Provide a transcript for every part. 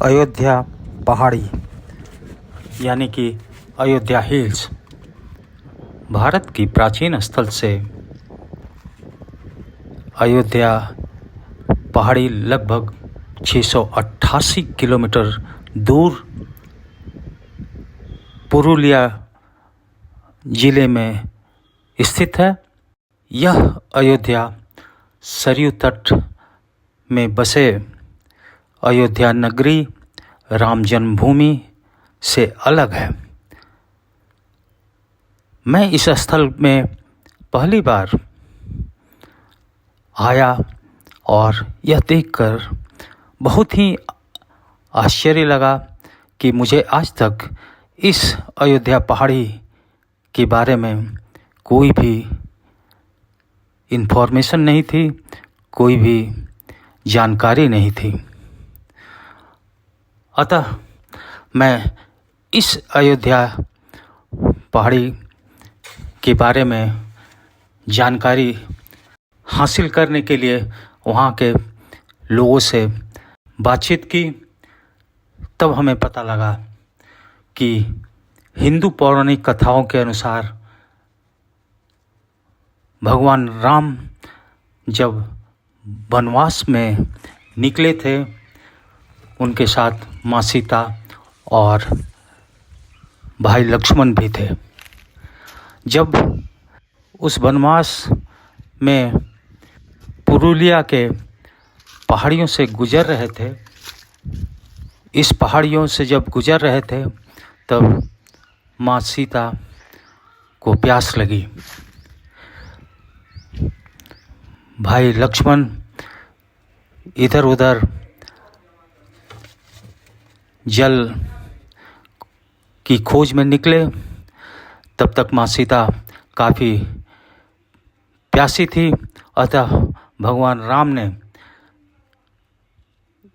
अयोध्या पहाड़ी यानी कि अयोध्या हिल्स भारत की प्राचीन स्थल से अयोध्या पहाड़ी लगभग 688 किलोमीटर दूर पुरुलिया जिले में स्थित है। यह अयोध्या सरयू तट में बसे अयोध्या नगरी राम जन्मभूमि से अलग है। मैं इस स्थल में पहली बार आया और यह देखकर बहुत ही आश्चर्य लगा कि मुझे आज तक इस अयोध्या पहाड़ी के बारे में कोई भी इन्फॉर्मेशन नहीं थी, कोई भी जानकारी नहीं थी। अतः मैं इस अयोध्या पहाड़ी के बारे में जानकारी हासिल करने के लिए वहाँ के लोगों से बातचीत की। तब हमें पता लगा कि हिंदू पौराणिक कथाओं के अनुसार भगवान राम जब वनवास में निकले थे, उनके साथ माँ सीता और भाई लक्ष्मण भी थे। जब उस वनवास में पुरुलिया के पहाड़ियों से गुजर रहे थे, इस पहाड़ियों से जब गुजर रहे थे तब माँ सीता को प्यास लगी। भाई लक्ष्मण इधर उधर जल की खोज में निकले। तब तक माँ सीता काफ़ी प्यासी थी। अतः भगवान राम ने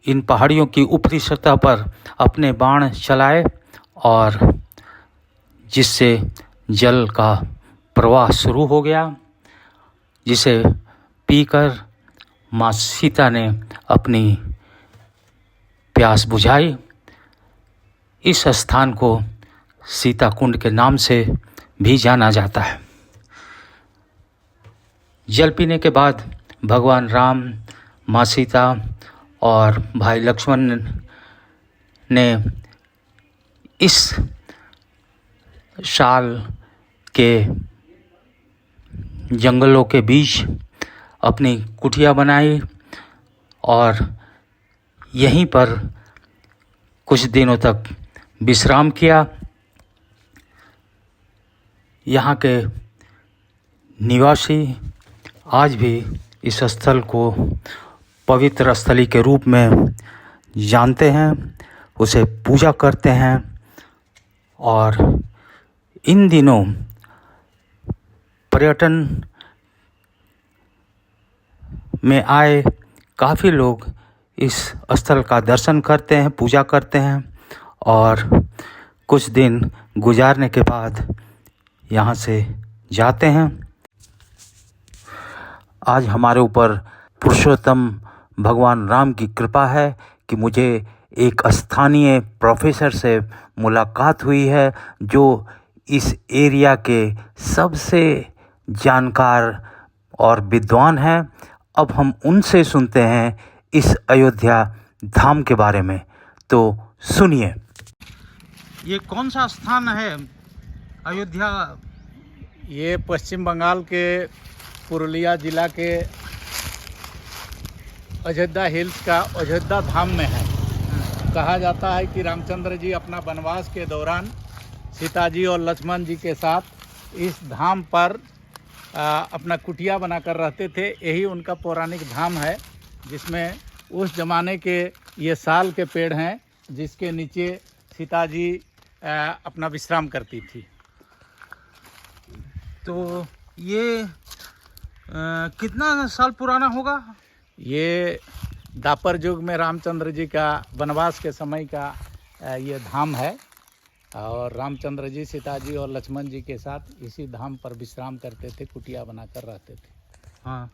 इन पहाड़ियों की ऊपरी सतह पर अपने बाण चलाए और जिससे जल का प्रवाह शुरू हो गया, जिसे पीकर माँ सीता ने अपनी प्यास बुझाई। इस स्थान को सीता कुंड के नाम से भी जाना जाता है। जल पीने के बाद भगवान राम, माँ सीता और भाई लक्ष्मण ने इस साल के जंगलों के बीच अपनी कुटिया बनाई और यहीं पर कुछ दिनों तक विश्राम किया। यहाँ के निवासी आज भी इस स्थल को पवित्र स्थली के रूप में जानते हैं, उसे पूजा करते हैं और इन दिनों पर्यटन में आए काफ़ी लोग इस स्थल का दर्शन करते हैं, पूजा करते हैं और कुछ दिन गुजारने के बाद यहाँ से जाते हैं। आज हमारे ऊपर पुरुषोत्तम भगवान राम की कृपा है कि मुझे एक स्थानीय प्रोफेसर से मुलाकात हुई है जो इस एरिया के सबसे जानकार और विद्वान हैं। अब हम उनसे सुनते हैं इस अयोध्या धाम के बारे में। तो सुनिए। ये कौन सा स्थान है अयोध्या? ये पश्चिम बंगाल के पुरुलिया जिला के अयोध्या हिल्स का अयोध्या धाम में है। कहा जाता है कि रामचंद्र जी अपना वनवास के दौरान सीता जी और लक्ष्मण जी के साथ इस धाम पर अपना कुटिया बनाकर रहते थे। यही उनका पौराणिक धाम है, जिसमें उस ज़माने के ये साल के पेड़ हैं जिसके नीचे सीता जी अपना विश्राम करती थी। तो ये कितना साल पुराना होगा? ये द्वापर युग में रामचंद्र जी का वनवास के समय का ये धाम है और रामचंद्र जी, सीता जी और लक्ष्मण जी के साथ इसी धाम पर विश्राम करते थे, कुटिया बनाकर रहते थे। हाँ,